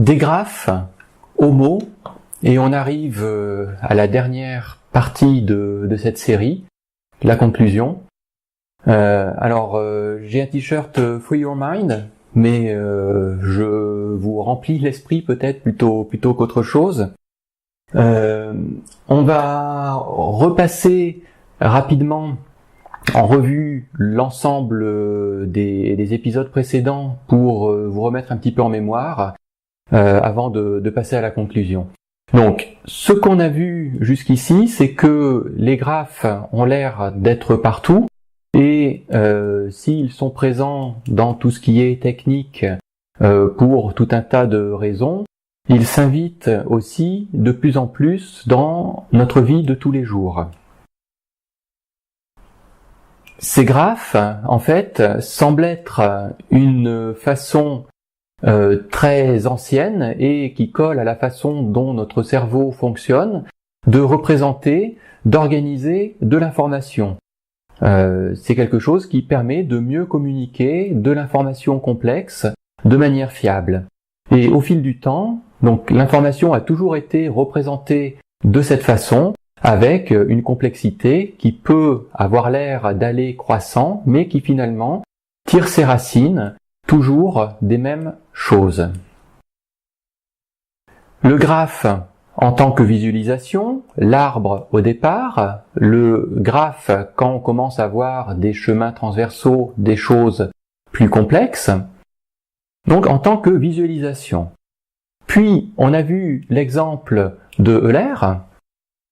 Des graphes aux mots, et on arrive à la dernière partie de cette série, la conclusion. J'ai un t-shirt Free Your Mind, mais je vous remplis l'esprit peut-être plutôt qu'autre chose. On va repasser rapidement en revue l'ensemble des épisodes précédents pour vous remettre un petit peu en mémoire avant de passer à la conclusion. Donc, ce qu'on a vu jusqu'ici, c'est que les graphes ont l'air d'être partout et s'ils sont présents dans tout ce qui est technique pour tout un tas de raisons, ils s'invitent aussi de plus en plus dans notre vie de tous les jours. Ces graphes, en fait, semblent être une façon très ancienne et qui colle à la façon dont notre cerveau fonctionne, de représenter, d'organiser de l'information. C'est quelque chose qui permet de mieux communiquer de l'information complexe de manière fiable. Et au fil du temps, donc l'information a toujours été représentée de cette façon, avec une complexité qui peut avoir l'air d'aller croissant, mais qui finalement tire ses racines toujours des mêmes choses. Le graphe en tant que visualisation, l'arbre au départ, le graphe quand on commence à voir des chemins transversaux, des choses plus complexes, donc en tant que visualisation. Puis on a vu l'exemple de Euler,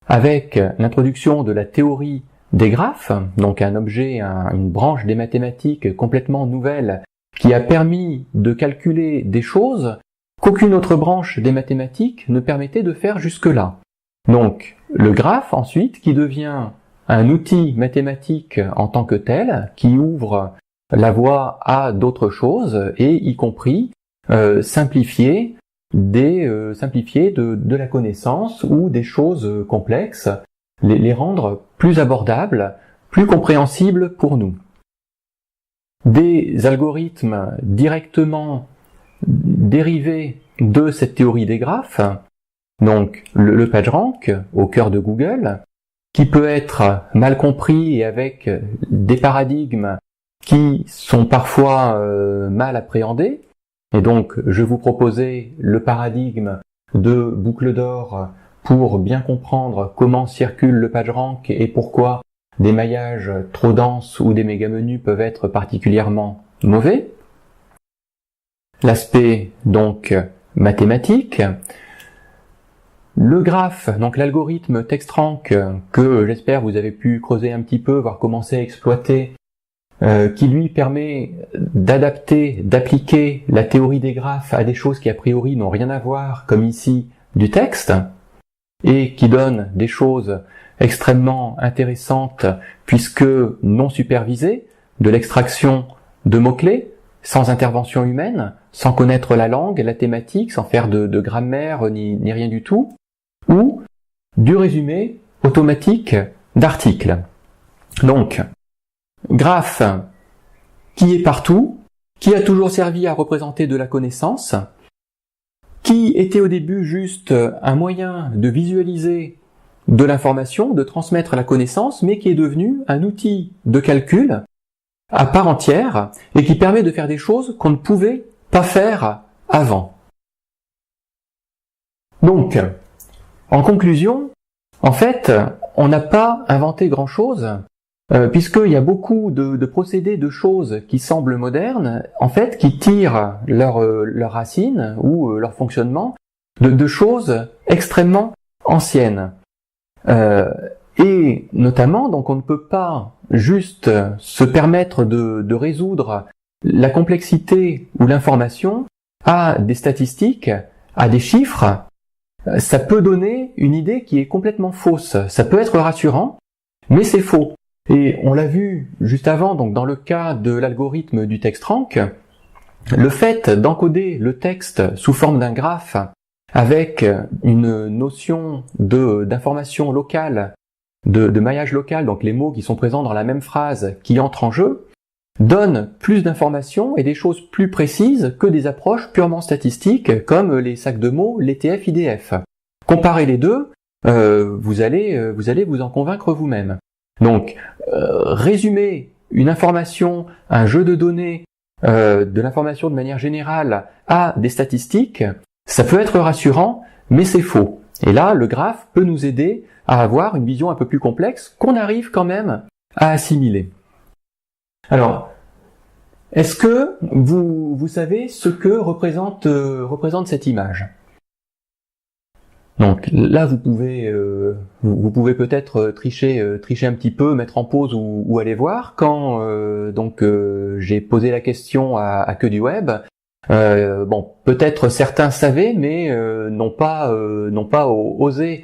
avec l'introduction de la théorie des graphes, donc un objet, une branche des mathématiques complètement nouvelle qui a permis de calculer des choses qu'aucune autre branche des mathématiques ne permettait de faire jusque-là. Donc le graphe ensuite qui devient un outil mathématique en tant que tel, qui ouvre la voie à d'autres choses et y compris simplifier de la connaissance ou des choses complexes, les rendre plus abordables, plus compréhensibles pour nous. Des algorithmes directement dérivés de cette théorie des graphes, donc le PageRank au cœur de Google, qui peut être mal compris et avec des paradigmes qui sont parfois mal appréhendés. Et donc, je vous proposais le paradigme de boucle d'or pour bien comprendre comment circule le PageRank et pourquoi des maillages trop denses ou des méga-menus peuvent être particulièrement mauvais. L'aspect, donc, mathématique. Le graphe, donc l'algorithme TextRank, que j'espère vous avez pu creuser un petit peu, voire commencer à exploiter, qui lui permet d'adapter, d'appliquer la théorie des graphes à des choses qui a priori n'ont rien à voir, comme ici du texte, et qui donne des choses extrêmement intéressantes puisque non supervisées, de l'extraction de mots-clés, sans intervention humaine, sans connaître la langue, la thématique, sans faire de grammaire ni rien du tout, ou du résumé automatique d'articles. Donc, graphe qui est partout, qui a toujours servi à représenter de la connaissance, qui était au début juste un moyen de visualiser de l'information, de transmettre la connaissance, mais qui est devenu un outil de calcul à part entière et qui permet de faire des choses qu'on ne pouvait pas faire avant. Donc, en conclusion, en fait, on n'a pas inventé grand-chose, puisqu'il y a beaucoup de procédés, de choses qui semblent modernes, en fait, qui tirent leur racine ou leur fonctionnement de choses extrêmement anciennes. Et notamment, donc on ne peut pas juste se permettre de résoudre la complexité ou l'information à des statistiques, à des chiffres. Ça peut donner une idée qui est complètement fausse. Ça peut être rassurant, mais c'est faux. Et on l'a vu juste avant, donc dans le cas de l'algorithme du TextRank, le fait d'encoder le texte sous forme d'un graphe avec une notion d'information locale, de maillage local, donc les mots qui sont présents dans la même phrase qui entrent en jeu, donnent plus d'informations et des choses plus précises que des approches purement statistiques comme les sacs de mots, l'ETF, IDF. Comparez les deux, vous allez vous en convaincre vous-même. Donc, résumer une information, un jeu de données, de l'information de manière générale à des statistiques, ça peut être rassurant, mais c'est faux. Et là, le graphe peut nous aider à avoir une vision un peu plus complexe qu'on arrive quand même à assimiler. Alors, est-ce que vous savez ce que représente cette image? Donc là, vous pouvez peut-être tricher un petit peu, mettre en pause ou aller voir. Quand j'ai posé la question à Que du Web, peut-être certains savaient, mais n'ont pas osé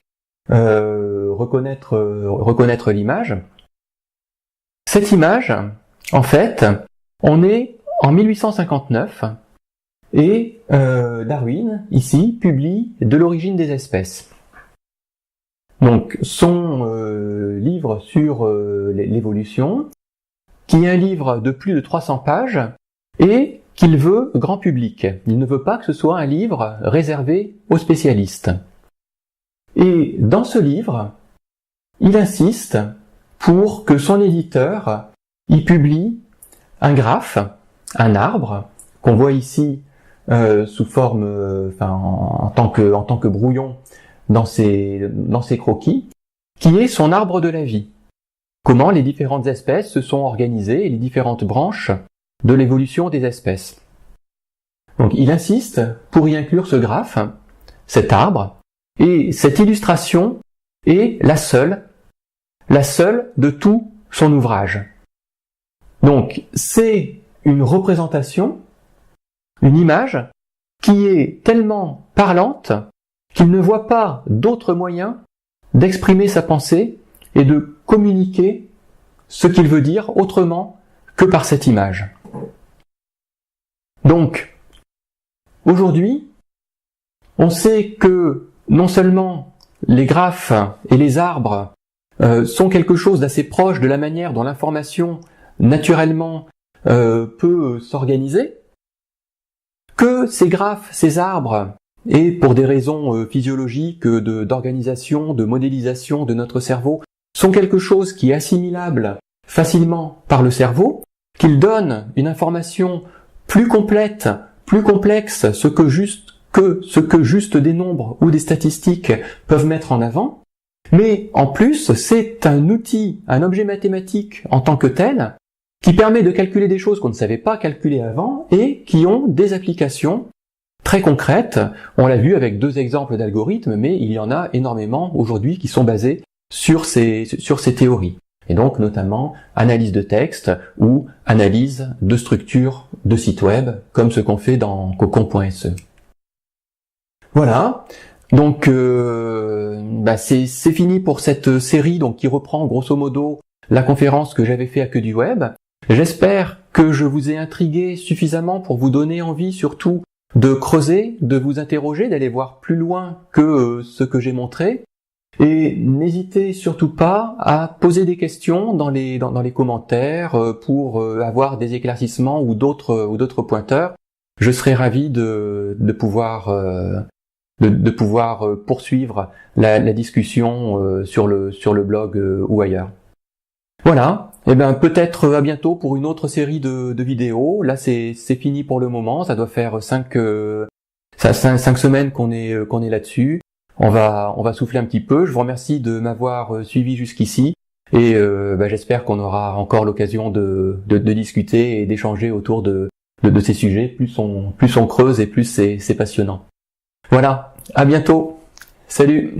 reconnaître l'image. Cette image, en fait, on est en 1859 et Darwin, ici, publie De l'origine des espèces. Donc, son livre sur l'évolution, qui est un livre de plus de 300 pages et qu'il veut grand public. Il ne veut pas que ce soit un livre réservé aux spécialistes. Et dans ce livre, il insiste pour que son éditeur y publie un graphe, un arbre, qu'on voit ici sous forme, en tant que brouillon dans ses croquis, qui est son arbre de la vie. Comment les différentes espèces se sont organisées et les différentes branches de l'évolution des espèces. Donc il insiste pour y inclure ce graphe, cet arbre, et cette illustration est la seule de tout son ouvrage. Donc c'est une représentation, une image qui est tellement parlante qu'il ne voit pas d'autre moyen d'exprimer sa pensée et de communiquer ce qu'il veut dire autrement que par cette image. Donc, aujourd'hui, on sait que non seulement les graphes et les arbres sont quelque chose d'assez proche de la manière dont l'information naturellement peut s'organiser, que ces graphes, ces arbres, et pour des raisons physiologiques, d'organisation, de modélisation de notre cerveau, sont quelque chose qui est assimilable facilement par le cerveau, qu'ils donnent une information plus complète, plus complexe, ce que juste des nombres ou des statistiques peuvent mettre en avant, mais en plus, c'est un outil, un objet mathématique en tant que tel, qui permet de calculer des choses qu'on ne savait pas calculer avant et qui ont des applications très concrètes. On l'a vu avec 2 exemples d'algorithmes, mais il y en a énormément aujourd'hui qui sont basés sur ces théories. Et donc notamment analyse de texte ou analyse de structure de site web, comme ce qu'on fait dans cocon.se. Voilà. Donc c'est fini pour cette série donc qui reprend grosso modo la conférence que j'avais fait à Que du Web. J'espère que je vous ai intrigué suffisamment pour vous donner envie surtout de creuser, de vous interroger, d'aller voir plus loin que ce que j'ai montré. Et n'hésitez surtout pas à poser des questions dans les commentaires pour avoir des éclaircissements ou d'autres pointeurs. Je serai ravi de pouvoir poursuivre la discussion sur le blog ou ailleurs. Voilà. Et peut-être à bientôt pour une autre série de vidéos. Là c'est fini pour le moment. Ça doit faire 5 semaines qu'on est là-dessus. On va souffler un petit peu. Je vous remercie de m'avoir suivi jusqu'ici et j'espère qu'on aura encore l'occasion de discuter et d'échanger autour de ces sujets. Plus on creuse et plus c'est passionnant. Voilà, à bientôt. Salut.